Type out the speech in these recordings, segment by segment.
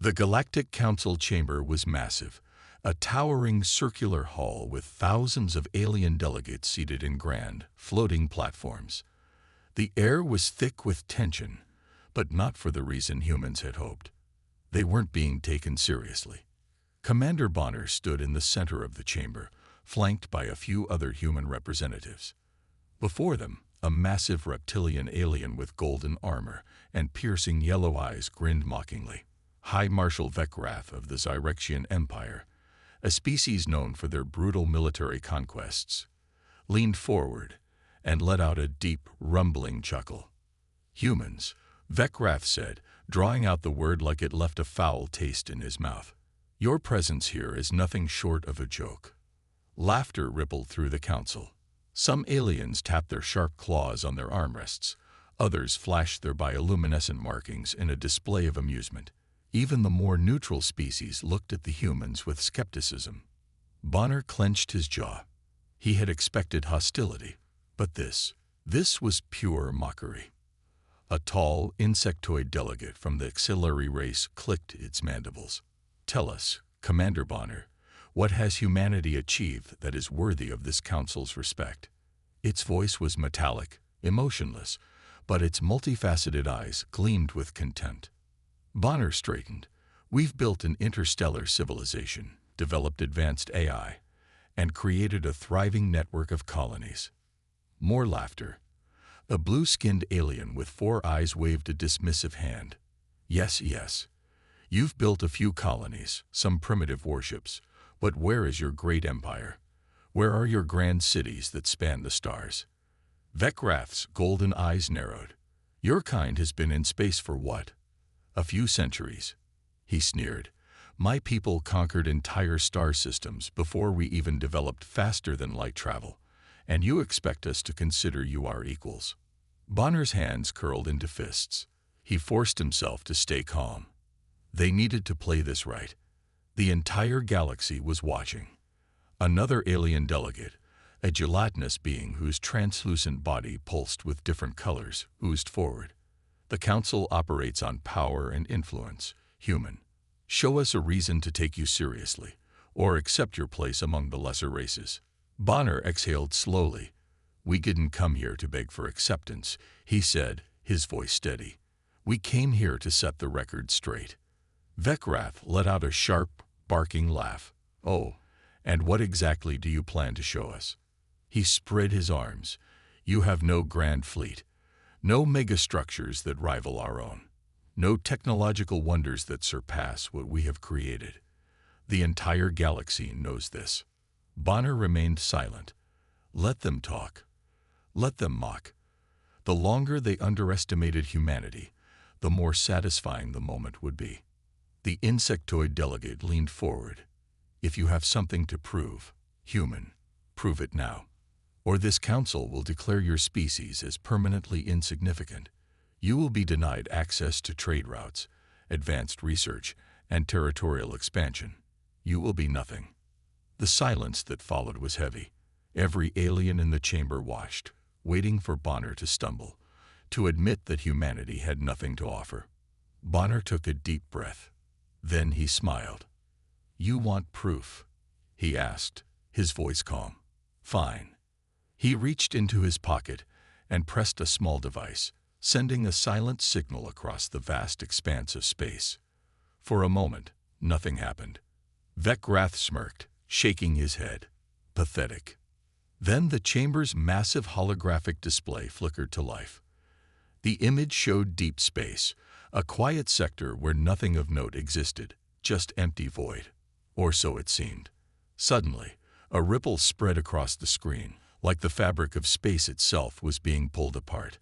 The Galactic Council chamber was massive, a towering circular hall with thousands of alien delegates seated in grand, floating platforms. The air was thick with tension, but not for the reason humans had hoped. They weren't being taken seriously. Commander Bonner stood in the center of the chamber, flanked by a few other human representatives. Before them, a massive reptilian alien with golden armor and piercing yellow eyes grinned mockingly. High Marshal Veckrath of the Zyrexian Empire, a species known for their brutal military conquests, leaned forward and let out a deep, rumbling chuckle. "Humans," Veckrath said, drawing out the word like it left a foul taste in his mouth. "Your presence here is nothing short of a joke." Laughter rippled through the council. Some aliens tapped their sharp claws on their armrests. Others flashed their bioluminescent markings in a display of amusement. Even the more neutral species looked at the humans with skepticism. Bonner clenched his jaw. He had expected hostility, but this was pure mockery. A tall, insectoid delegate from the axillary race clicked its mandibles. "Tell us, Commander Bonner, what has humanity achieved that is worthy of this council's respect?" Its voice was metallic, emotionless, but its multifaceted eyes gleamed with contempt. Bonner straightened. "We've built an interstellar civilization, developed advanced AI, and created a thriving network of colonies." More laughter. A blue-skinned alien with 4 eyes waved a dismissive hand. Yes. You've built a few colonies, some primitive warships, but where is your great empire? Where are your grand cities that span the stars?" Veckrath's golden eyes narrowed. "Your kind has been in space for what? A few centuries." He sneered. "My people conquered entire star systems before we even developed faster-than-light travel, and you expect us to consider you our equals." Bonner's hands curled into fists. He forced himself to stay calm. They needed to play this right. The entire galaxy was watching. Another alien delegate, a gelatinous being whose translucent body pulsed with different colors, oozed forward. "The Council operates on power and influence. Human, show us a reason to take you seriously, or accept your place among the lesser races." Bonner exhaled slowly. "We didn't come here to beg for acceptance," he said, his voice steady. "We came here to set the record straight." Veckrath let out a sharp, barking laugh. "Oh, and what exactly do you plan to show us?" He spread his arms. "You have no grand fleet. No megastructures that rival our own. No technological wonders that surpass what we have created. The entire galaxy knows this." Bonner remained silent. Let them talk. Let them mock. The longer they underestimated humanity, the more satisfying the moment would be. The insectoid delegate leaned forward. "If you have something to prove, human, prove it now. Or this council will declare your species as permanently insignificant. You will be denied access to trade routes, advanced research, and territorial expansion. You will be nothing." The silence that followed was heavy. Every alien in the chamber watched, waiting for Bonner to stumble, to admit that humanity had nothing to offer. Bonner took a deep breath. Then he smiled. "You want proof?" he asked, his voice calm. "Fine." He reached into his pocket and pressed a small device, sending a silent signal across the vast expanse of space. For a moment, nothing happened. Veckrath smirked, shaking his head. Pathetic. Then the chamber's massive holographic display flickered to life. The image showed deep space, a quiet sector where nothing of note existed, just empty void. Or so it seemed. Suddenly, a ripple spread across the screen, like the fabric of space itself was being pulled apart.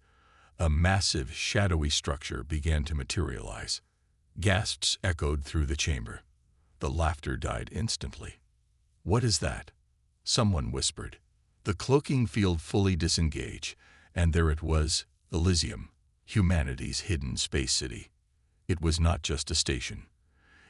A massive, shadowy structure began to materialize. Gasps echoed through the chamber. The laughter died instantly. "What is that?" someone whispered. The cloaking field fully disengaged, and there it was, Elysium, humanity's hidden space city. It was not just a station.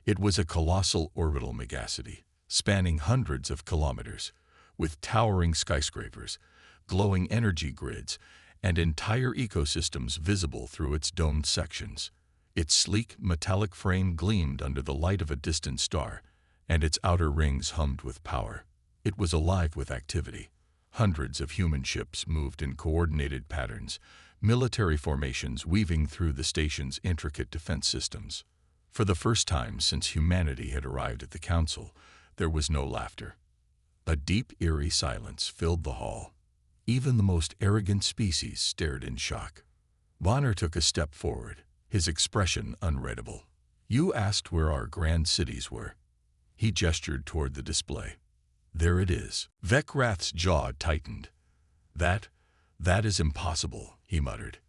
It was a colossal orbital megacity, spanning hundreds of kilometers, with towering skyscrapers, glowing energy grids, and entire ecosystems visible through its domed sections. Its sleek, metallic frame gleamed under the light of a distant star, and its outer rings hummed with power. It was alive with activity. Hundreds of human ships moved in coordinated patterns, military formations weaving through the station's intricate defense systems. For the first time since humanity had arrived at the council, there was no laughter. A deep, eerie silence filled the hall. Even the most arrogant species stared in shock. Bonner took a step forward, his expression unreadable. "You asked where our grand cities were." He gestured toward the display. "There it is." Vecrath's jaw tightened. That is impossible," he muttered.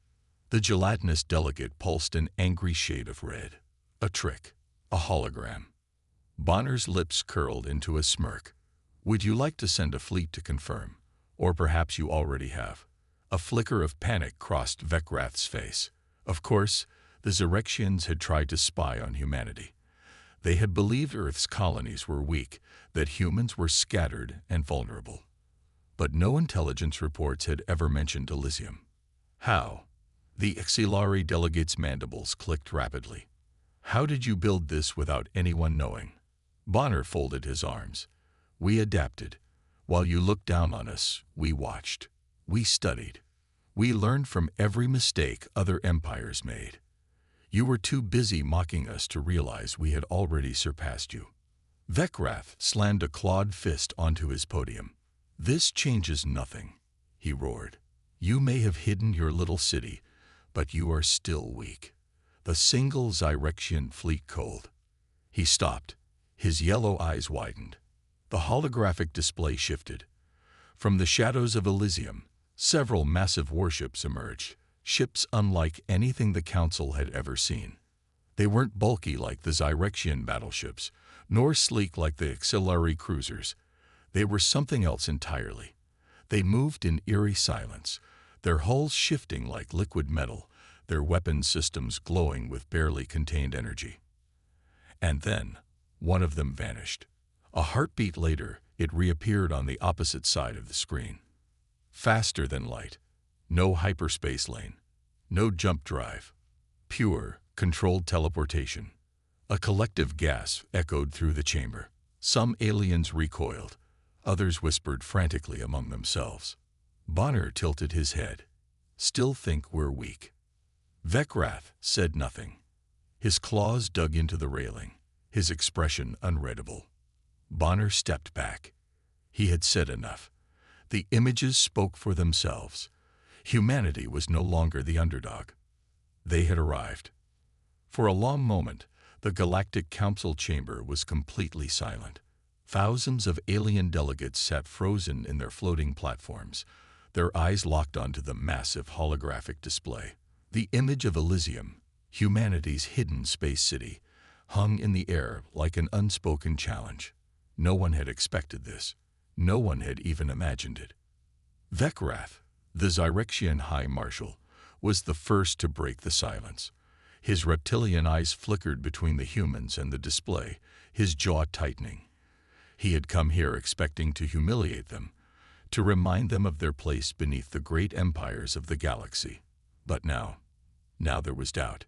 The gelatinous delegate pulsed an angry shade of red. A trick. A hologram. Bonner's lips curled into a smirk. "Would you like to send a fleet to confirm? Or perhaps you already have." A flicker of panic crossed Vecrath's face. Of course, the Zyrexians had tried to spy on humanity. They had believed Earth's colonies were weak, that humans were scattered and vulnerable. But no intelligence reports had ever mentioned Elysium. How? The Xilari delegate's mandibles clicked rapidly. "How did you build this without anyone knowing?" Bonner folded his arms. "We adapted. While you looked down on us, we watched. We studied. We learned from every mistake other empires made. You were too busy mocking us to realize we had already surpassed you." Vecrath slammed a clawed fist onto his podium. "This changes nothing," he roared. "You may have hidden your little city, but you are still weak. The single Zyrexian fleet cold." He stopped. His yellow eyes widened. The holographic display shifted. From the shadows of Elysium, several massive warships emerged, ships unlike anything the Council had ever seen. They weren't bulky like the Zyrexian battleships, nor sleek like the Xilari cruisers. They were something else entirely. They moved in eerie silence, their hulls shifting like liquid metal, their weapon systems glowing with barely contained energy. And then, one of them vanished. A heartbeat later, it reappeared on the opposite side of the screen. Faster than light. No hyperspace lane. No jump drive. Pure, controlled teleportation. A collective gasp echoed through the chamber. Some aliens recoiled. Others whispered frantically among themselves. Bonner tilted his head. "Still think we're weak." Vecrath said nothing. His claws dug into the railing, his expression unreadable. Bonner stepped back. He had said enough. The images spoke for themselves. Humanity was no longer the underdog. They had arrived. For a long moment, the Galactic Council chamber was completely silent. Thousands of alien delegates sat frozen in their floating platforms, their eyes locked onto the massive holographic display. The image of Elysium, humanity's hidden space city, hung in the air like an unspoken challenge. No one had expected this. No one had even imagined it. Vecrath, the Zyrexian High Marshal, was the first to break the silence. His reptilian eyes flickered between the humans and the display, his jaw tightening. He had come here expecting to humiliate them, to remind them of their place beneath the great empires of the galaxy. But now there was doubt.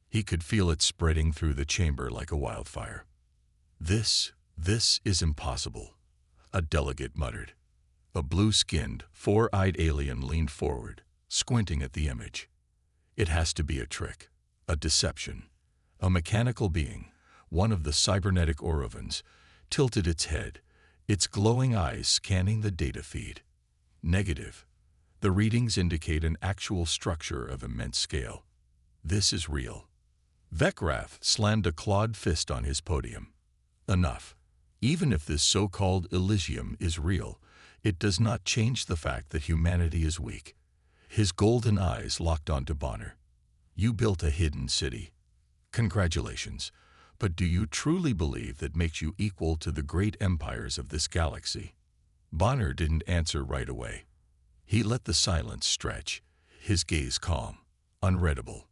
He could feel it spreading through the chamber like a wildfire. This is impossible," a delegate muttered. A blue-skinned, four-eyed alien leaned forward, squinting at the image. "It has to be a trick, a deception." A mechanical being, one of the cybernetic Orovans, tilted its head, its glowing eyes scanning the data feed. "Negative. The readings indicate an actual structure of immense scale. This is real." Vecrath slammed a clawed fist on his podium. "Enough. Even if this so-called Elysium is real, it does not change the fact that humanity is weak." His golden eyes locked onto Bonner. "You built a hidden city. Congratulations. But do you truly believe that makes you equal to the great empires of this galaxy?" Bonner didn't answer right away. He let the silence stretch, his gaze calm, unreadable.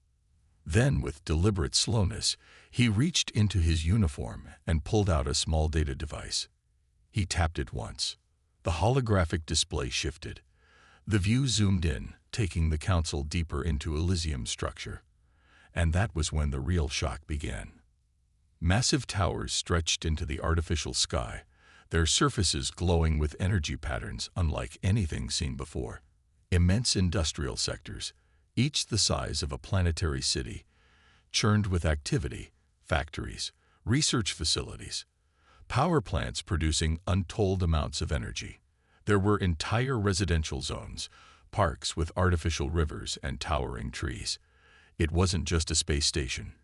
Then, with deliberate slowness, he reached into his uniform and pulled out a small data device. He tapped it once. The holographic display shifted. The view zoomed in, taking the Council deeper into Elysium's structure. And that was when the real shock began. Massive towers stretched into the artificial sky, their surfaces glowing with energy patterns unlike anything seen before. Immense industrial sectors, each the size of a planetary city, churned with activity, factories, research facilities, power plants producing untold amounts of energy. There were entire residential zones, parks with artificial rivers and towering trees. It wasn't just a space station.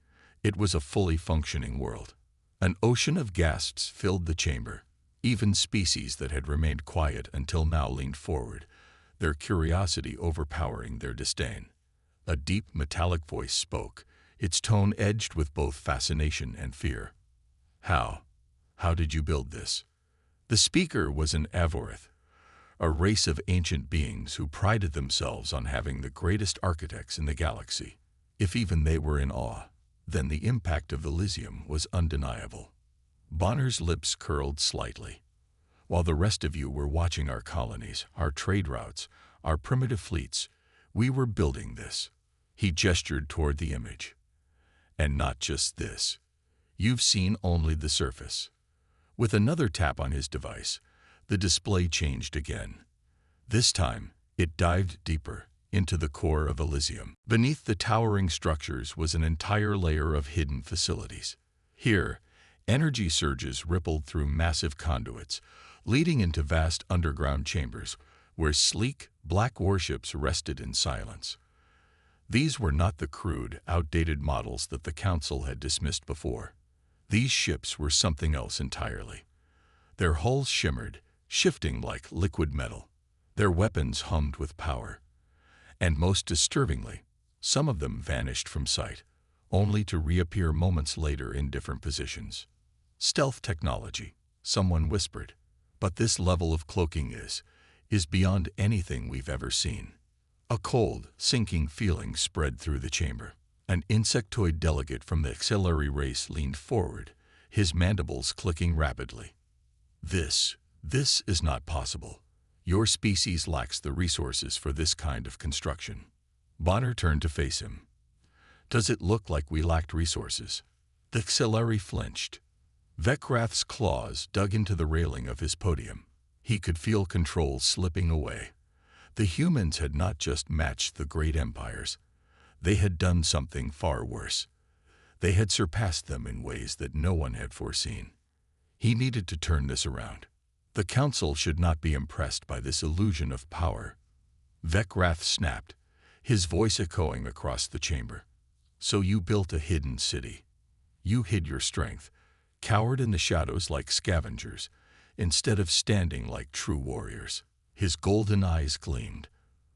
It was a fully functioning world. An ocean of gasps filled the chamber. Even species that had remained quiet until now leaned forward, their curiosity overpowering their disdain. A deep, metallic voice spoke, its tone edged with both fascination and fear. How? How did you build this? The speaker was an Avorth, a race of ancient beings who prided themselves on having the greatest architects in the galaxy. If even they were in awe, then the impact of Elysium was undeniable. Bonner's lips curled slightly. While the rest of you were watching our colonies, our trade routes, our primitive fleets, we were building this. He gestured toward the image. And not just this. You've seen only the surface. With another tap on his device, the display changed again. This time, it dived deeper into the core of Elysium. Beneath the towering structures was an entire layer of hidden facilities. Here, energy surges rippled through massive conduits, leading into vast underground chambers where sleek, black warships rested in silence. These were not the crude, outdated models that the Council had dismissed before. These ships were something else entirely. Their hulls shimmered, shifting like liquid metal. Their weapons hummed with power. And most disturbingly, some of them vanished from sight, only to reappear moments later in different positions. Stealth technology, someone whispered. But this level of cloaking is beyond anything we've ever seen. A cold, sinking feeling spread through the chamber. An insectoid delegate from the auxiliary race leaned forward, his mandibles clicking rapidly. This is not possible. Your species lacks the resources for this kind of construction. Bonner turned to face him. Does it look like we lacked resources? The auxiliary flinched. Veckrath's claws dug into the railing of his podium. He could feel control slipping away. The humans had not just matched the great empires. They had done something far worse. They had surpassed them in ways that no one had foreseen. He needed to turn this around. The Council should not be impressed by this illusion of power. Veckrath snapped, his voice echoing across the chamber. So you built a hidden city. You hid your strength, cowered in the shadows like scavengers, instead of standing like true warriors. His golden eyes gleamed.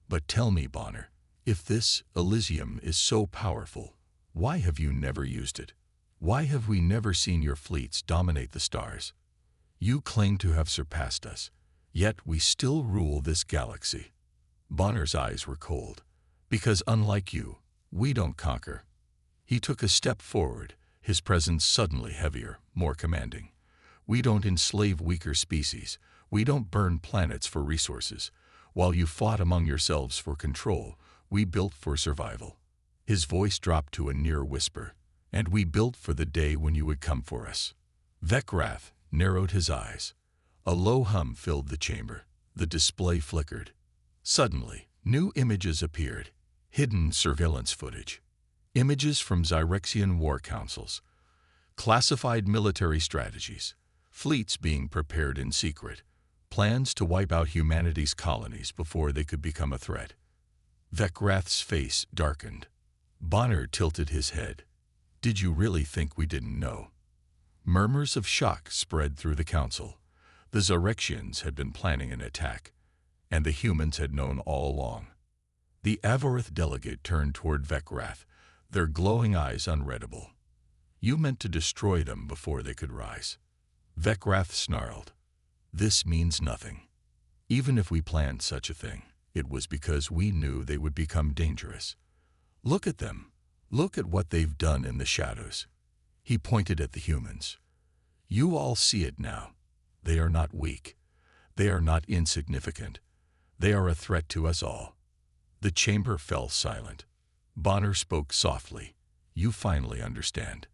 But tell me, Bonner, if this Elysium is so powerful, why have you never used it? Why have we never seen your fleets dominate the stars? You claim to have surpassed us, yet we still rule this galaxy. Bonner's eyes were cold. Because unlike you, we don't conquer. He took a step forward, his presence suddenly heavier, more commanding. We don't enslave weaker species. We don't burn planets for resources. While you fought among yourselves for control, we built for survival. His voice dropped to a near whisper. And we built for the day when you would come for us. Veckrath narrowed his eyes. A low hum filled the chamber. The display flickered. Suddenly, new images appeared. Hidden surveillance footage. Images from Zyrexian war councils. Classified military strategies. Fleets being prepared in secret. Plans to wipe out humanity's colonies before they could become a threat. Veckrath's face darkened. Bonner tilted his head. Did you really think we didn't know? Murmurs of shock spread through the Council. The Zyrexians had been planning an attack, and the humans had known all along. The Avorth delegate turned toward Veckrath, their glowing eyes unreadable. You meant to destroy them before they could rise. Veckrath snarled. This means nothing. Even if we planned such a thing, it was because we knew they would become dangerous. Look at them. Look at what they've done in the shadows. He pointed at the humans. You all see it now. They are not weak. They are not insignificant. They are a threat to us all. The chamber fell silent. Bonner spoke softly. you finally understand."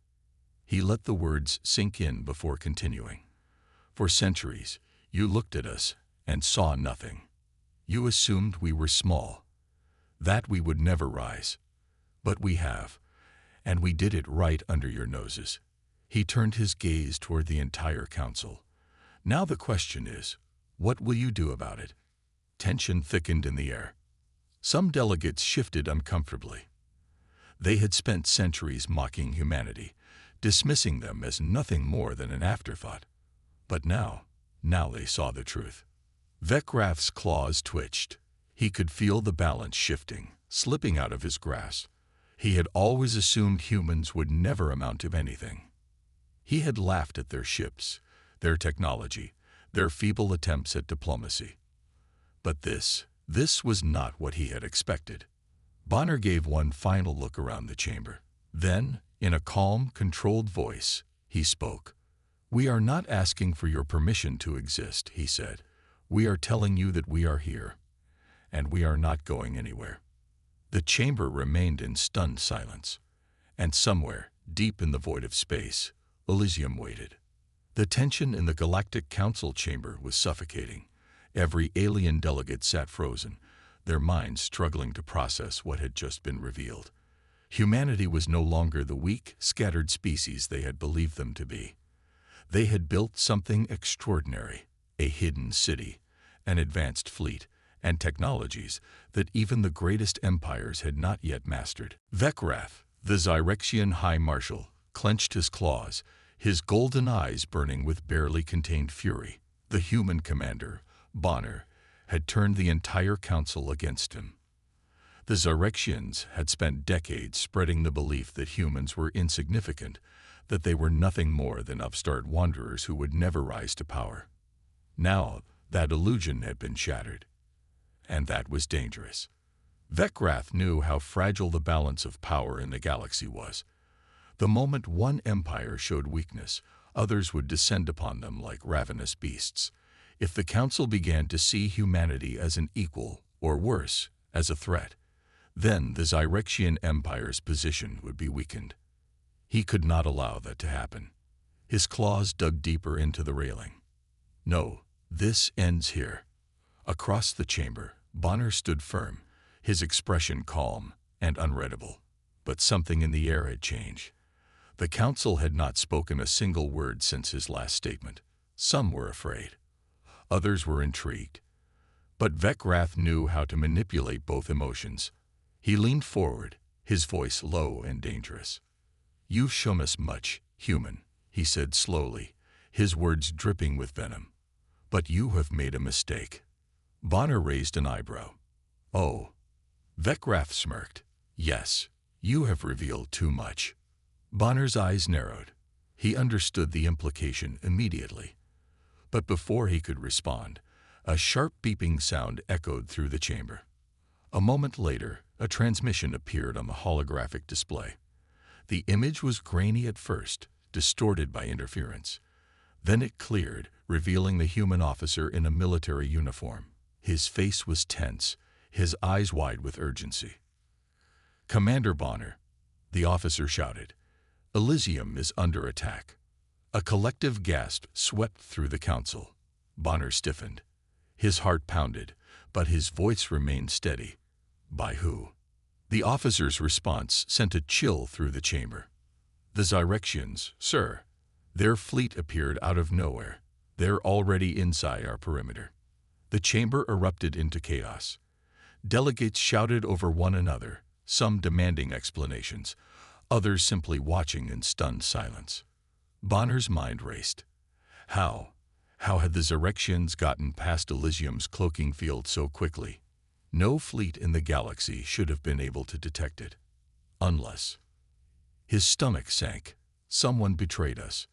He let the words sink in before continuing. "For centuries, you looked at us and saw nothing. You assumed we were small, that we would never rise. But we have, and we did it right under your noses." He turned his gaze toward the entire council. "Now the question is, what will you do about it?" Tension thickened in the air. Some delegates shifted uncomfortably. They had spent centuries mocking humanity, dismissing them as nothing more than an afterthought. But now they saw the truth. Vekrath's claws twitched. He could feel the balance shifting, slipping out of his grasp. He had always assumed humans would never amount to anything. He had laughed at their ships, their technology, their feeble attempts at diplomacy. But this was not what he had expected. Bonner gave one final look around the chamber. Then, in a calm, controlled voice, he spoke. "We are not asking for your permission to exist," he said. "We are telling you that we are here, and we are not going anywhere." The chamber remained in stunned silence, and somewhere, deep in the void of space, Elysium waited. The tension in the Galactic Council chamber was suffocating. Every alien delegate sat frozen, their minds struggling to process what had just been revealed. Humanity was no longer the weak, scattered species they had believed them to be. They had built something extraordinary, a hidden city, an advanced fleet, and technologies that even the greatest empires had not yet mastered. Vekrath, the Zyrexian High Marshal, clenched his claws, his golden eyes burning with barely contained fury. The human commander, Bonner, had turned the entire council against him. The Zyrexians had spent decades spreading the belief that humans were insignificant, that they were nothing more than upstart wanderers who would never rise to power. Now, that illusion had been shattered. And that was dangerous. Vekrath knew how fragile the balance of power in the galaxy was. The moment one empire showed weakness, others would descend upon them like ravenous beasts. If the Council began to see humanity as an equal, or worse, as a threat, then the Zyrexian Empire's position would be weakened. He could not allow that to happen. His claws dug deeper into the railing. "No, this ends here." Across the chamber, Bonner stood firm, his expression calm and unreadable. But something in the air had changed. The council had not spoken a single word since his last statement. Some were afraid. Others were intrigued. But Vekrath knew how to manipulate both emotions. He leaned forward, his voice low and dangerous. "You've shown us much, human," he said slowly, his words dripping with venom. "But you have made a mistake." Bonner raised an eyebrow. "Oh." Vekrath smirked. "Yes, you have revealed too much." Bonner's eyes narrowed. He understood the implication immediately. But before he could respond, a sharp beeping sound echoed through the chamber. A moment later, a transmission appeared on the holographic display. The image was grainy at first, distorted by interference. Then it cleared, revealing the human officer in a military uniform. His face was tense, his eyes wide with urgency. "Commander Bonner," the officer shouted, "Elysium is under attack." A collective gasp swept through the council. Bonner stiffened. His heart pounded, but his voice remained steady. "By who?" The officer's response sent a chill through the chamber. "The Zyrexians, sir. Their fleet appeared out of nowhere. They're already inside our perimeter." The chamber erupted into chaos. Delegates shouted over one another, some demanding explanations, others simply watching in stunned silence. Bonner's mind raced. How had the Zyrexians gotten past Elysium's cloaking field so quickly? No fleet in the galaxy should have been able to detect it. Unless... His stomach sank. Someone betrayed us.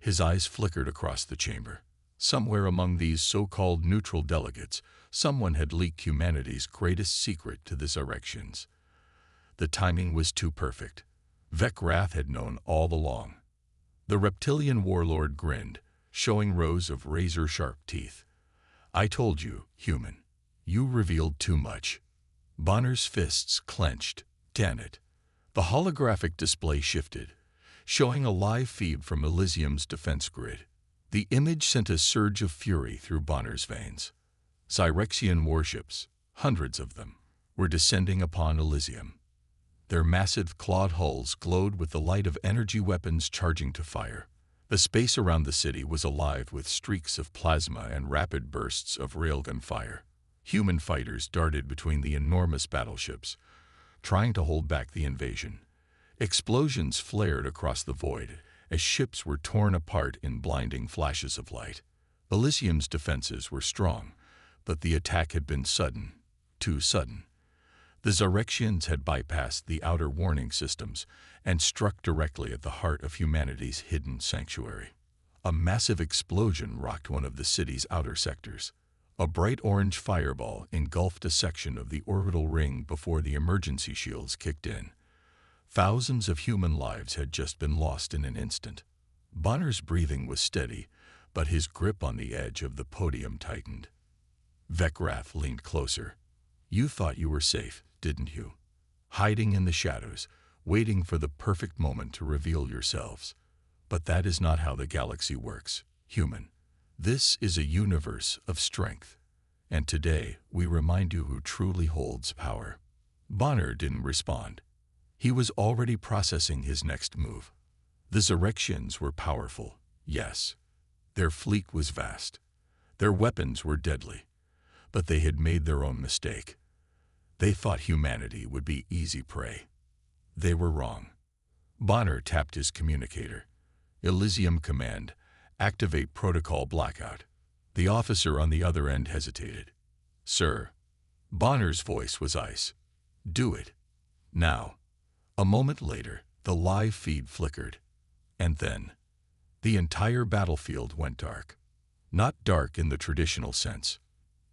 His eyes flickered across the chamber. Somewhere among these so-called neutral delegates, someone had leaked humanity's greatest secret to the Zyrexians. The timing was too perfect. Vekrath had known all along. The reptilian warlord grinned, showing rows of razor-sharp teeth. "I told you, human. You revealed too much." Bonner's fists clenched. "Damn it. The holographic display shifted, showing a live feed from Elysium's defense grid. The image sent a surge of fury through Bonner's veins. Cyrexian warships, hundreds of them, were descending upon Elysium. Their massive clawed hulls glowed with the light of energy weapons charging to fire. The space around the city was alive with streaks of plasma and rapid bursts of railgun fire. Human fighters darted between the enormous battleships, trying to hold back the invasion. Explosions flared across the void as ships were torn apart in blinding flashes of light. Elysium's defenses were strong, but the attack had been sudden, too sudden. The Zyrexians had bypassed the outer warning systems and struck directly at the heart of humanity's hidden sanctuary. A massive explosion rocked one of the city's outer sectors. A bright orange fireball engulfed a section of the orbital ring before the emergency shields kicked in. Thousands of human lives had just been lost in an instant. Bonner's breathing was steady, but his grip on the edge of the podium tightened. Vecrath leaned closer. "You thought you were safe, didn't you? Hiding in the shadows, waiting for the perfect moment to reveal yourselves. But that is not how the galaxy works, human. This is a universe of strength. And today, we remind you who truly holds power." Bonner didn't respond. He was already processing his next move. The Zyrexians were powerful, yes. Their fleet was vast. Their weapons were deadly. But they had made their own mistake. They thought humanity would be easy prey. They were wrong. Bonner tapped his communicator. "Elysium Command, activate protocol blackout." The officer on the other end hesitated. "Sir." Bonner's voice was ice. "Do it. Now." A moment later, the live feed flickered. And then, the entire battlefield went dark. Not dark in the traditional sense.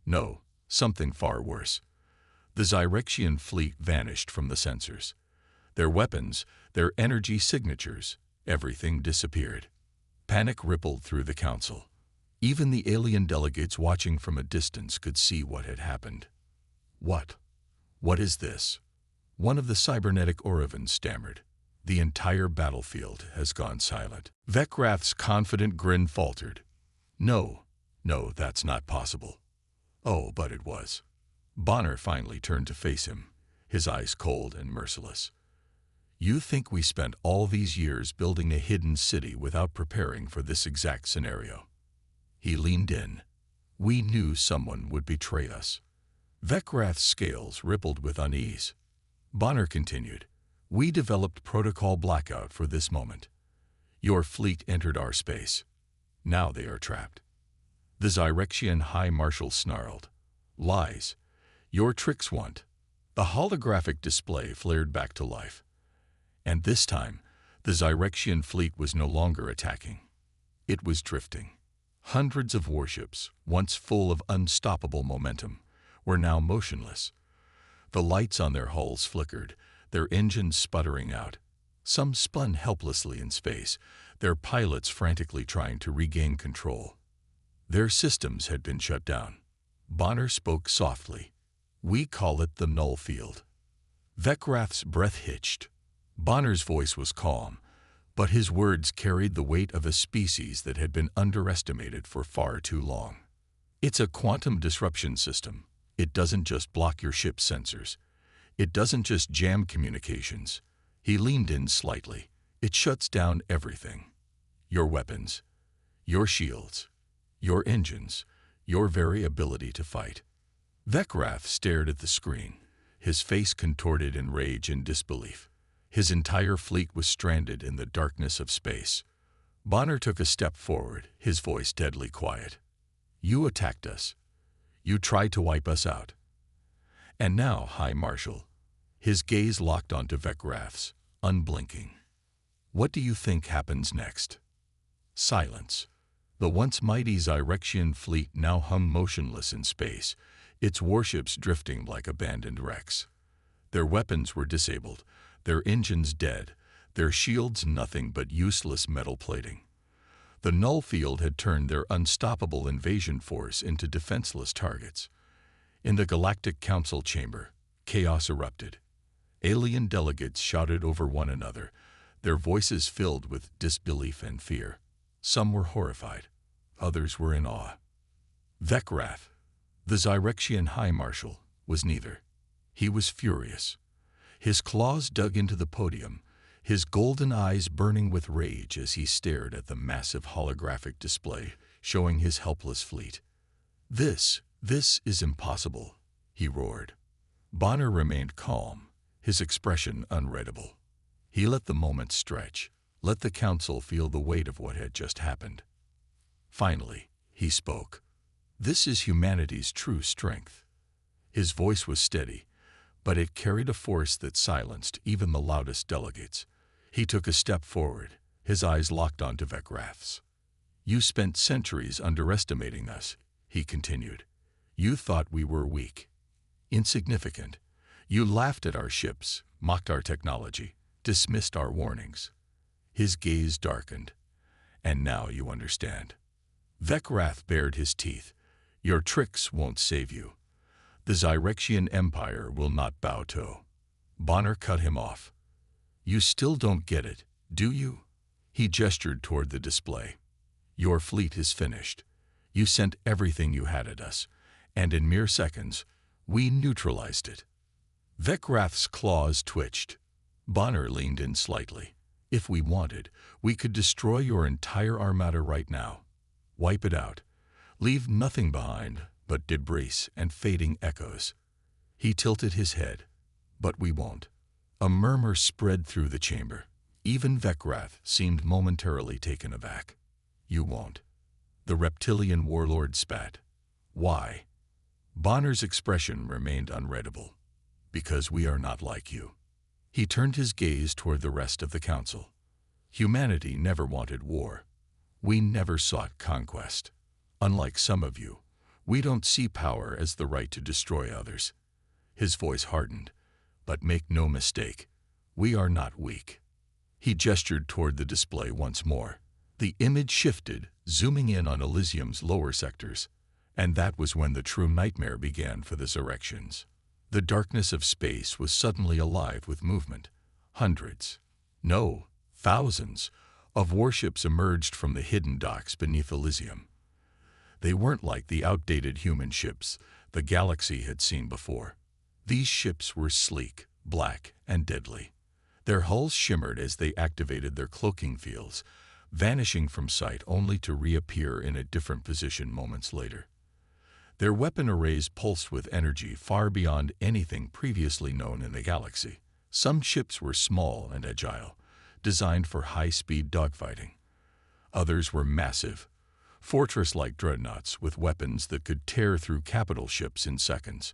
No, something far worse. The Zyrexian fleet vanished from the sensors. Their weapons, their energy signatures, everything disappeared. Panic rippled through the council. Even the alien delegates watching from a distance could see what had happened. "What? What is this?" One of the cybernetic Orovans stammered. "The entire battlefield has gone silent." Vecrath's confident grin faltered. No, that's not possible." Oh, but it was. Bonner finally turned to face him, his eyes cold and merciless. "You think we spent all these years building a hidden city without preparing for this exact scenario?" He leaned in. "We knew someone would betray us." Vecrath's scales rippled with unease. Bonner continued, "We developed protocol blackout for this moment. Your fleet entered our space. Now they are trapped." The Zyrexian High Marshal snarled. "Lies. Your tricks won't." The holographic display flared back to life. And this time, the Zyrexian fleet was no longer attacking. It was drifting. Hundreds of warships, once full of unstoppable momentum, were now motionless. The lights on their hulls flickered, their engines sputtering out. Some spun helplessly in space, their pilots frantically trying to regain control. Their systems had been shut down. Bonner spoke softly. "We call it the null field." Vecrath's breath hitched. Bonner's voice was calm, but his words carried the weight of a species that had been underestimated for far too long. "It's a quantum disruption system. It doesn't just block your ship's sensors. It doesn't just jam communications." He leaned in slightly. "It shuts down everything. Your weapons, your shields, your engines, your very ability to fight." Vecrath stared at the screen, his face contorted in rage and disbelief. His entire fleet was stranded in the darkness of space. Bonner took a step forward, his voice deadly quiet. "You attacked us. You tried to wipe us out. And now, High Marshal." His gaze locked onto Vecrath's, unblinking. "What do you think happens next?" Silence. The once mighty Zyrexian fleet now hung motionless in space, its warships drifting like abandoned wrecks. Their weapons were disabled, their engines dead, their shields nothing but useless metal plating. The null field had turned their unstoppable invasion force into defenseless targets. In the Galactic Council chamber, chaos erupted. Alien delegates shouted over one another, their voices filled with disbelief and fear. Some were horrified, others were in awe. Vekrath, the Zyrexian High Marshal, was neither. He was furious. His claws dug into the podium, his golden eyes burning with rage as he stared at the massive holographic display showing his helpless fleet. This is impossible," he roared. Bonner remained calm, his expression unreadable. He let the moment stretch, let the council feel the weight of what had just happened. Finally, he spoke. "This is humanity's true strength." His voice was steady, but it carried a force that silenced even the loudest delegates. He took a step forward, his eyes locked onto Vekrath's. "You spent centuries underestimating us," he continued. "You thought we were weak, insignificant. You laughed at our ships, mocked our technology, dismissed our warnings." His gaze darkened. "And now you understand." Vekrath bared his teeth. "Your tricks won't save you. The Zyrexian Empire will not bow to." Bonner cut him off. "You still don't get it, do you?" He gestured toward the display. "Your fleet is finished. You sent everything you had at us, and in mere seconds, we neutralized it." Vekrath's claws twitched. Bonner leaned in slightly. "If we wanted, we could destroy your entire armada right now. Wipe it out. Leave nothing behind but debris and fading echoes." He tilted his head. "But we won't." A murmur spread through the chamber. Even Vekrath seemed momentarily taken aback. "You won't." The reptilian warlord spat. "Why?" Bonner's expression remained unreadable. "Because we are not like you." He turned his gaze toward the rest of the council. "Humanity never wanted war. We never sought conquest. Unlike some of you, we don't see power as the right to destroy others." His voice hardened. "But make no mistake, we are not weak." He gestured toward the display once more. The image shifted, zooming in on Elysium's lower sectors, and that was when the true nightmare began for the Zyrexians. The darkness of space was suddenly alive with movement. Hundreds, no, thousands, of warships emerged from the hidden docks beneath Elysium. They weren't like the outdated human ships the galaxy had seen before. These ships were sleek, black, and deadly. Their hulls shimmered as they activated their cloaking fields, vanishing from sight only to reappear in a different position moments later. Their weapon arrays pulsed with energy far beyond anything previously known in the galaxy. Some ships were small and agile, designed for high-speed dogfighting. Others were massive, fortress-like dreadnoughts with weapons that could tear through capital ships in seconds.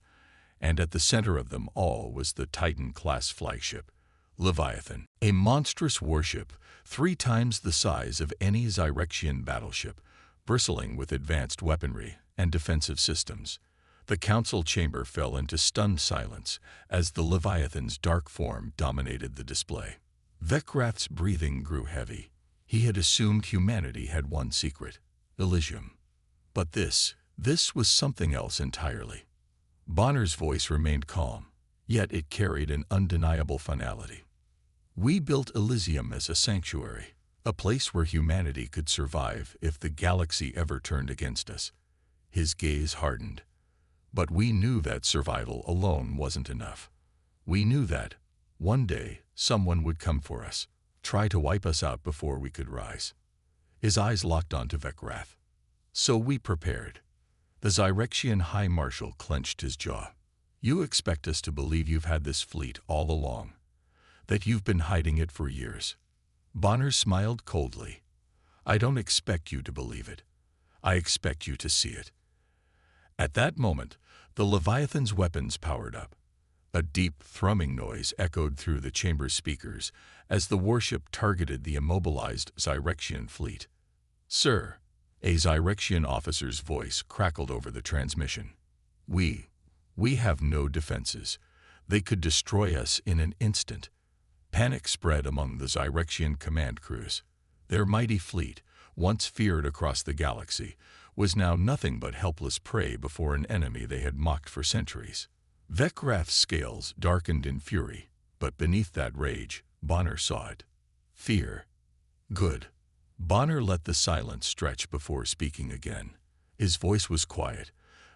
And at the center of them all was the Titan-class flagship, Leviathan, a monstrous warship 3 times the size of any Zyrexian battleship, bristling with advanced weaponry and defensive systems. The council chamber fell into stunned silence as the Leviathan's dark form dominated the display. Vekrath's breathing grew heavy. He had assumed humanity had one secret, Elysium. But this was something else entirely. Bonner's voice remained calm, yet it carried an undeniable finality. "We built Elysium as a sanctuary, a place where humanity could survive if the galaxy ever turned against us." His gaze hardened. "But we knew that survival alone wasn't enough. We knew that, one day, someone would come for us, try to wipe us out before we could rise." His eyes locked onto Vekrath. "So we prepared." The Zyrexian High Marshal clenched his jaw. "You expect us to believe you've had this fleet all along, that you've been hiding it for years?" Bonner smiled coldly. "I don't expect you to believe it. I expect you to see it." At that moment, the Leviathan's weapons powered up. A deep, thrumming noise echoed through the chamber's speakers as the warship targeted the immobilized Zyrexian fleet. "Sir," a Zyrexian officer's voice crackled over the transmission. We have no defenses. They could destroy us in an instant." Panic spread among the Zyrexian command crews. Their mighty fleet, once feared across the galaxy, was now nothing but helpless prey before an enemy they had mocked for centuries. Vekrath's scales darkened in fury. But beneath that rage, Bonner saw it. Fear. Good. Bonner let the silence stretch before speaking again. His voice was quiet,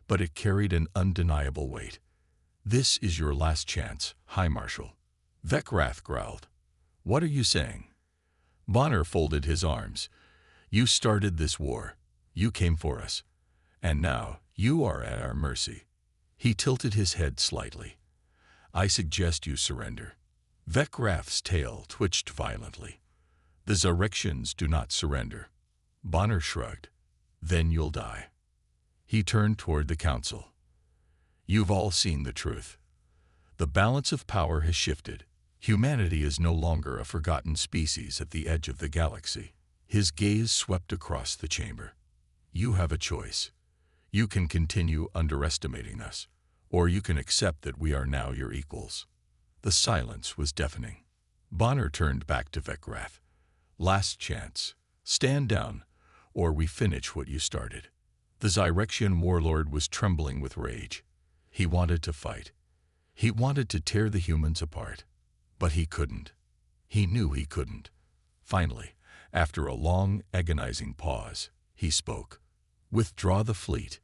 but it carried an undeniable weight. "This is your last chance, High Marshal." Veckrath growled. "What are you saying?" Bonner folded his arms. "You started this war. You came for us. And now you are at our mercy." He tilted his head slightly. "I suggest you surrender." Veckrath's tail twitched violently. "The Zyrexians do not surrender." Bonner shrugged. "Then you'll die." He turned toward the council. "You've all seen the truth. The balance of power has shifted. Humanity is no longer a forgotten species at the edge of the galaxy." His gaze swept across the chamber. "You have a choice. You can continue underestimating us, or you can accept that we are now your equals." The silence was deafening. Bonner turned back to Veckrath. "Last chance. Stand down, or we finish what you started." The Zyrexian warlord was trembling with rage. He wanted to fight. He wanted to tear the humans apart. But he couldn't. He knew he couldn't. Finally, after a long, agonizing pause, he spoke. "Withdraw the fleet."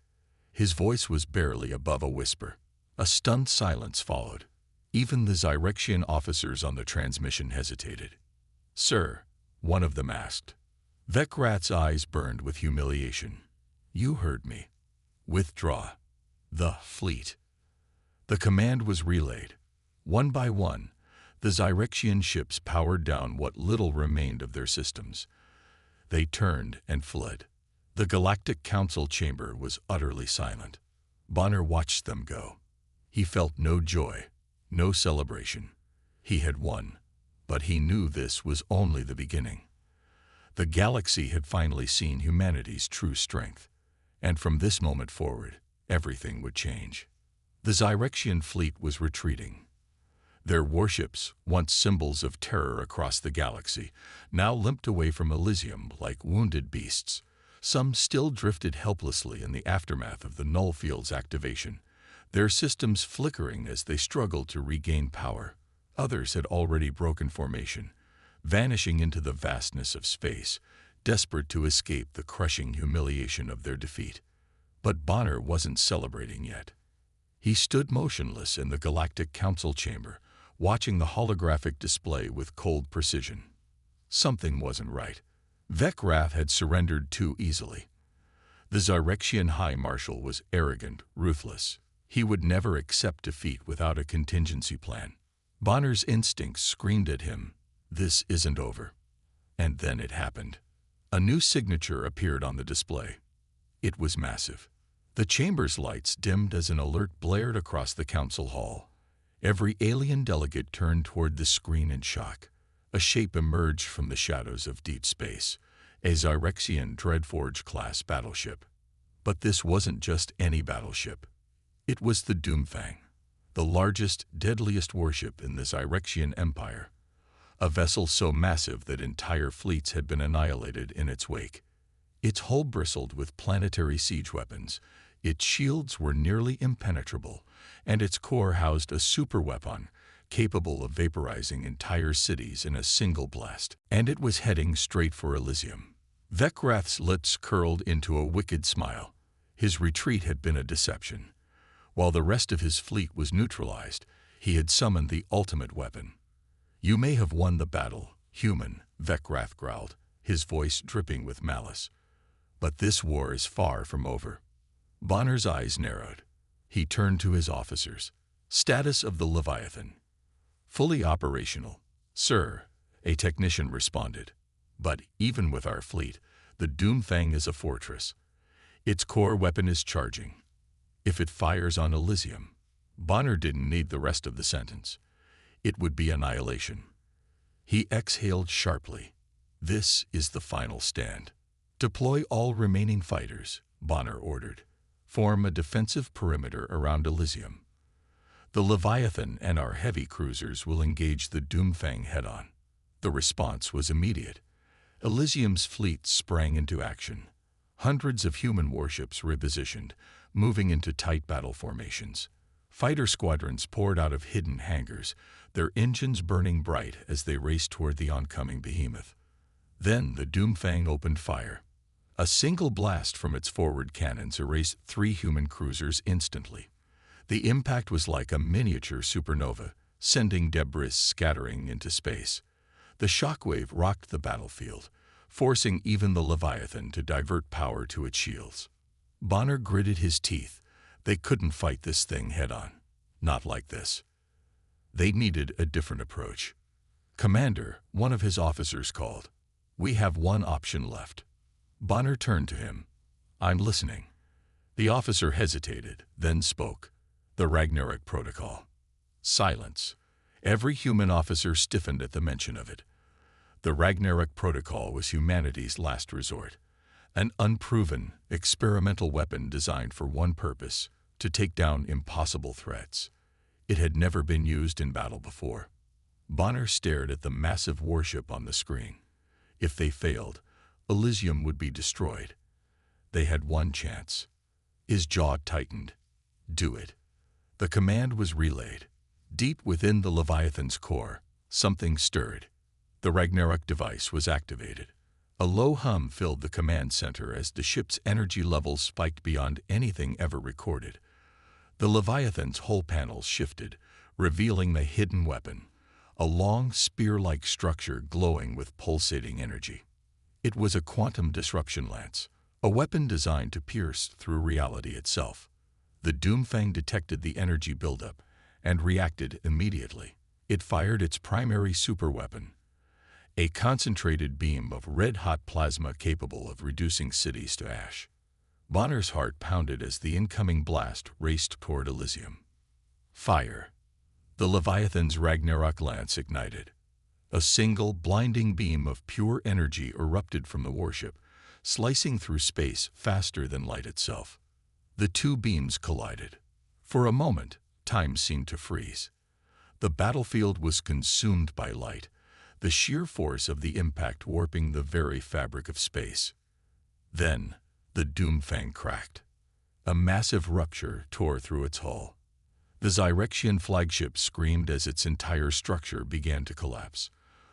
His voice was barely above a whisper. A stunned silence followed. Even the Zyrexian officers on the transmission hesitated. "Sir," one of them asked. Veckrath's eyes burned with humiliation. "You heard me. Withdraw the fleet." The command was relayed. One by one, the Zyrexian ships powered down what little remained of their systems. They turned and fled. The Galactic Council chamber was utterly silent. Bonner watched them go. He felt no joy, no celebration. He had won, but he knew this was only the beginning. The galaxy had finally seen humanity's true strength, and from this moment forward, everything would change. The Zyrexian fleet was retreating. Their warships, once symbols of terror across the galaxy, now limped away from Elysium like wounded beasts. Some still drifted helplessly in the aftermath of the null field's activation, their systems flickering as they struggled to regain power. Others had already broken formation, vanishing into the vastness of space, desperate to escape the crushing humiliation of their defeat. But Bonner wasn't celebrating yet. He stood motionless in the Galactic Council chamber, watching the holographic display with cold precision. Something wasn't right. Veckrath had surrendered too easily. The Zyrexian High Marshal was arrogant, ruthless. He would never accept defeat without a contingency plan. Bonner's instincts screamed at him, "This isn't over." And then it happened. A new signature appeared on the display. It was massive. The chamber's lights dimmed as an alert blared across the council hall. Every alien delegate turned toward the screen in shock. A shape emerged from the shadows of deep space, a Zyrexian Dreadforge-class battleship. But this wasn't just any battleship. It was the Doomfang, the largest, deadliest warship in the Zyrexian Empire. A vessel so massive that entire fleets had been annihilated in its wake. Its hull bristled with planetary siege weapons. Its shields were nearly impenetrable, and its core housed a superweapon capable of vaporizing entire cities in a single blast. And it was heading straight for Elysium. Veckrath's lips curled into a wicked smile. His retreat had been a deception. While the rest of his fleet was neutralized, he had summoned the ultimate weapon. "You may have won the battle, human," Veckrath growled, his voice dripping with malice. "But this war is far from over." Bonner's eyes narrowed. He turned to his officers. "Status of the Leviathan." "Fully operational, sir," a technician responded. "But even with our fleet, the Doomfang is a fortress. Its core weapon is charging. If it fires on Elysium," Bonner didn't need the rest of the sentence, "it would be annihilation." He exhaled sharply. "This is the final stand." "Deploy all remaining fighters," Bonner ordered. "Form a defensive perimeter around Elysium. The Leviathan and our heavy cruisers will engage the Doomfang head-on." The response was immediate. Elysium's fleet sprang into action. Hundreds of human warships repositioned, moving into tight battle formations. Fighter squadrons poured out of hidden hangars, their engines burning bright as they raced toward the oncoming behemoth. Then the Doomfang opened fire. A single blast from its forward cannons erased 3 human cruisers instantly. The impact was like a miniature supernova, sending debris scattering into space. The shockwave rocked the battlefield, forcing even the Leviathan to divert power to its shields. Bonner gritted his teeth. They couldn't fight this thing head-on. Not like this. They needed a different approach. "Commander," one of his officers called. "We have one option left." Bonner turned to him. "I'm listening." The officer hesitated, then spoke. "The Ragnarok Protocol." Silence. Every human officer stiffened at the mention of it. The Ragnarok Protocol was humanity's last resort. An unproven, experimental weapon designed for one purpose: to take down impossible threats. It had never been used in battle before. Bonner stared at the massive warship on the screen. If they failed, Elysium would be destroyed. They had one chance. His jaw tightened. Do it. The command was relayed. Deep within the Leviathan's core, something stirred. The Ragnarok device was activated. A low hum filled the command center as the ship's energy levels spiked beyond anything ever recorded. The Leviathan's hull panels shifted, revealing the hidden weapon, a long spear-like structure glowing with pulsating energy. It was a quantum disruption lance, a weapon designed to pierce through reality itself. The Doomfang detected the energy buildup and reacted immediately. It fired its primary superweapon, a concentrated beam of red-hot plasma capable of reducing cities to ash. Bonner's heart pounded as the incoming blast raced toward Elysium. Fire. The Leviathan's Ragnarok lance ignited. A single, blinding beam of pure energy erupted from the warship, slicing through space faster than light itself. The 2 beams collided. For a moment, time seemed to freeze. The battlefield was consumed by light, the sheer force of the impact warping the very fabric of space. Then, the Doomfang cracked. A massive rupture tore through its hull. The Zyrexian flagship screamed as its entire structure began to collapse.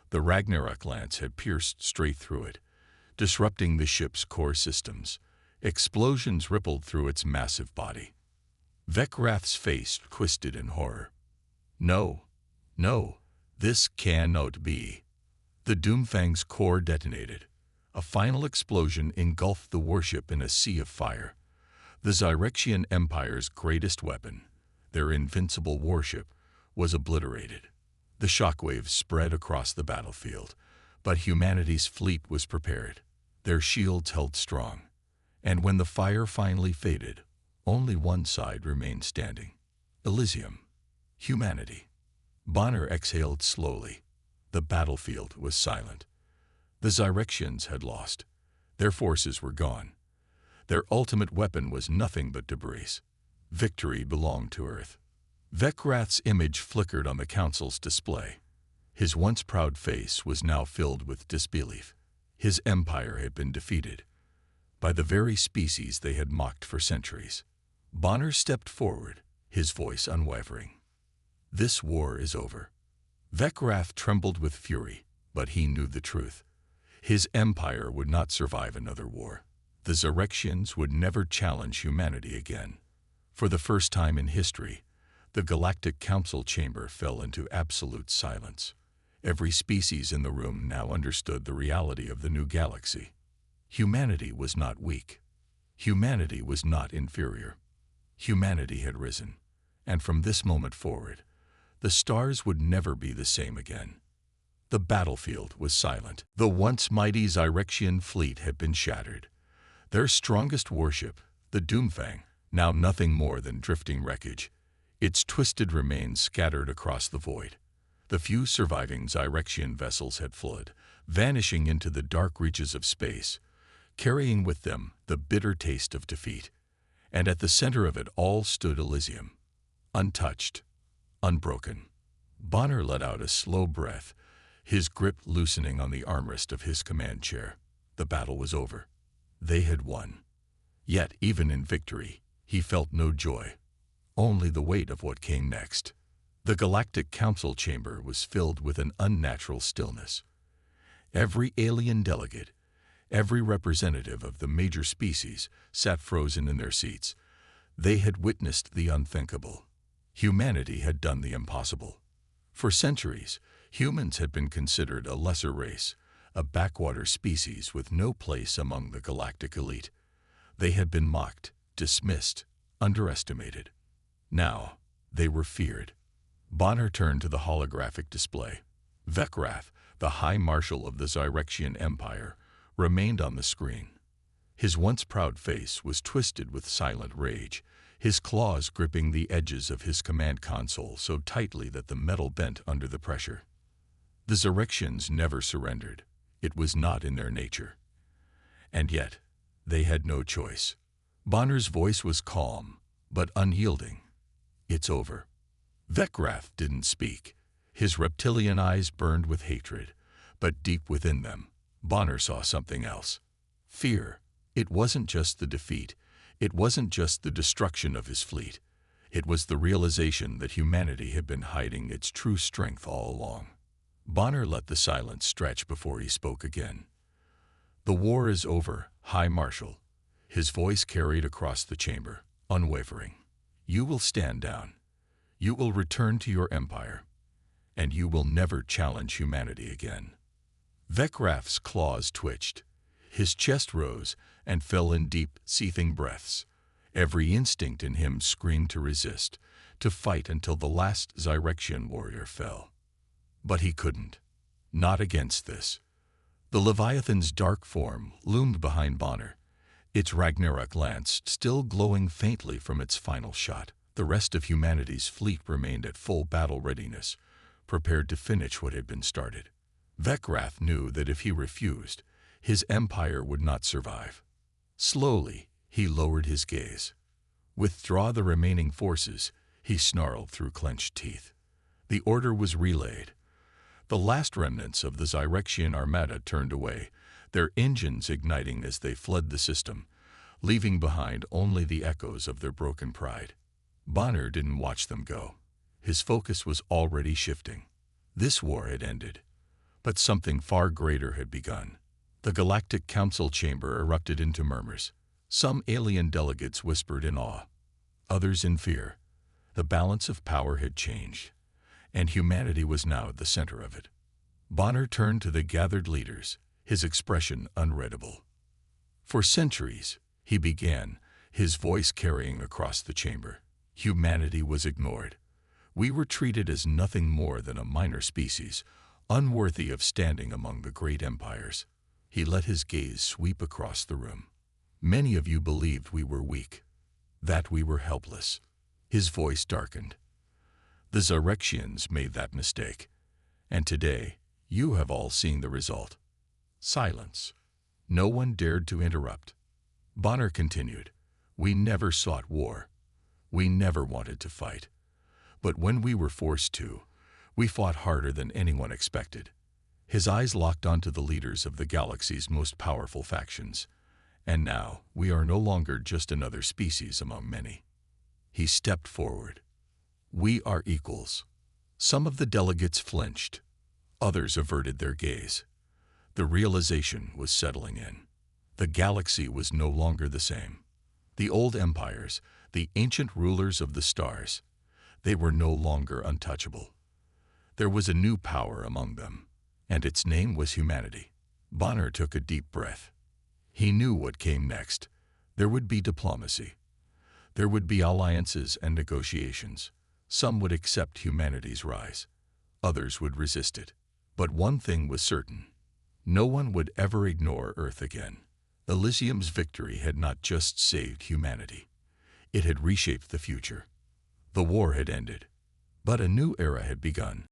The Ragnarok lance had pierced straight through it, disrupting the ship's core systems. Explosions rippled through its massive body. Vekrath's face twisted in horror. No, this cannot be. The Doomfang's core detonated. A final explosion engulfed the warship in a sea of fire. The Zyrexian Empire's greatest weapon, their invincible warship, was obliterated. The shockwaves spread across the battlefield, but humanity's fleet was prepared. Their shields held strong. And when the fire finally faded, only one side remained standing. Elysium. Humanity. Bonner exhaled slowly. The battlefield was silent. The Zyrexians had lost. Their forces were gone. Their ultimate weapon was nothing but debris. Victory belonged to Earth. Vekrath's image flickered on the Council's display. His once proud face was now filled with disbelief. His empire had been defeated by the very species they had mocked for centuries. Bonner stepped forward, his voice unwavering. "This war is over." Vekrath trembled with fury, but he knew the truth. His empire would not survive another war. The Zyrexians would never challenge humanity again. For the first time in history, the Galactic Council chamber fell into absolute silence. Every species in the room now understood the reality of the new galaxy. Humanity was not weak. Humanity was not inferior. Humanity had risen, and from this moment forward, the stars would never be the same again. The battlefield was silent. The once mighty Zyrexian fleet had been shattered. Their strongest warship, the Doomfang, now nothing more than drifting wreckage, its twisted remains scattered across the void. The few surviving Zyrexian vessels had fled, vanishing into the dark reaches of space, carrying with them the bitter taste of defeat. And at the center of it all stood Elysium, untouched, unbroken. Bonner let out a slow breath, his grip loosening on the armrest of his command chair. The battle was over. They had won. Yet, even in victory, he felt no joy, only the weight of what came next. The Galactic Council chamber was filled with an unnatural stillness. Every alien delegate, every representative of the major species sat frozen in their seats. They had witnessed the unthinkable. Humanity had done the impossible. For centuries, humans had been considered a lesser race, a backwater species with no place among the galactic elite. They had been mocked, dismissed, underestimated. Now, they were feared. Bonner turned to the holographic display. Veckrath, the High Marshal of the Zyrexian Empire, remained on the screen. His once proud face was twisted with silent rage, his claws gripping the edges of his command console so tightly that the metal bent under the pressure. The Zyrexians never surrendered. It was not in their nature. And yet, they had no choice. Bonner's voice was calm, but unyielding. "It's over." Veckrath didn't speak. His reptilian eyes burned with hatred, but deep within them, Bonner saw something else. Fear. It wasn't just the defeat. It wasn't just the destruction of his fleet. It was the realization that humanity had been hiding its true strength all along. Bonner let the silence stretch before he spoke again. "The war is over, High Marshal." His voice carried across the chamber, unwavering. "You will stand down. You will return to your empire. And you will never challenge humanity again." Veckrath's claws twitched. His chest rose and fell in deep, seething breaths. Every instinct in him screamed to resist, to fight until the last Zyrexian warrior fell. But he couldn't. Not against this. The Leviathan's dark form loomed behind Bonner, its Ragnarok lance still glowing faintly from its final shot. The rest of humanity's fleet remained at full battle readiness, prepared to finish what had been started. Veckrath knew that if he refused, his empire would not survive. Slowly, he lowered his gaze. "Withdraw the remaining forces," he snarled through clenched teeth. The order was relayed. The last remnants of the Zyrexian armada turned away, their engines igniting as they fled the system, leaving behind only the echoes of their broken pride. Bonner didn't watch them go. His focus was already shifting. This war had ended, but something far greater had begun. The Galactic Council chamber erupted into murmurs. Some alien delegates whispered in awe, others in fear. The balance of power had changed, and humanity was now at the center of it. Bonner turned to the gathered leaders, his expression unreadable. "For centuries," he began, his voice carrying across the chamber, "humanity was ignored. We were treated as nothing more than a minor species, unworthy of standing among the great empires." He let his gaze sweep across the room. "Many of you believed we were weak, that we were helpless." His voice darkened. "The Zyrexians made that mistake, and today you have all seen the result." Silence. No one dared to interrupt. Bonner continued, "We never sought war. We never wanted to fight. But when we were forced to, we fought harder than anyone expected." His eyes locked onto the leaders of the galaxy's most powerful factions. "And now we are no longer just another species among many." He stepped forward. "We are equals." Some of the delegates flinched. Others averted their gaze. The realization was settling in. The galaxy was no longer the same. The old empires, the ancient rulers of the stars, they were no longer untouchable. There was a new power among them, and its name was humanity. Bonner took a deep breath. He knew what came next. There would be diplomacy. There would be alliances and negotiations. Some would accept humanity's rise. Others would resist it. But one thing was certain. No one would ever ignore Earth again. Elysium's victory had not just saved humanity. It had reshaped the future. The war had ended, but a new era had begun.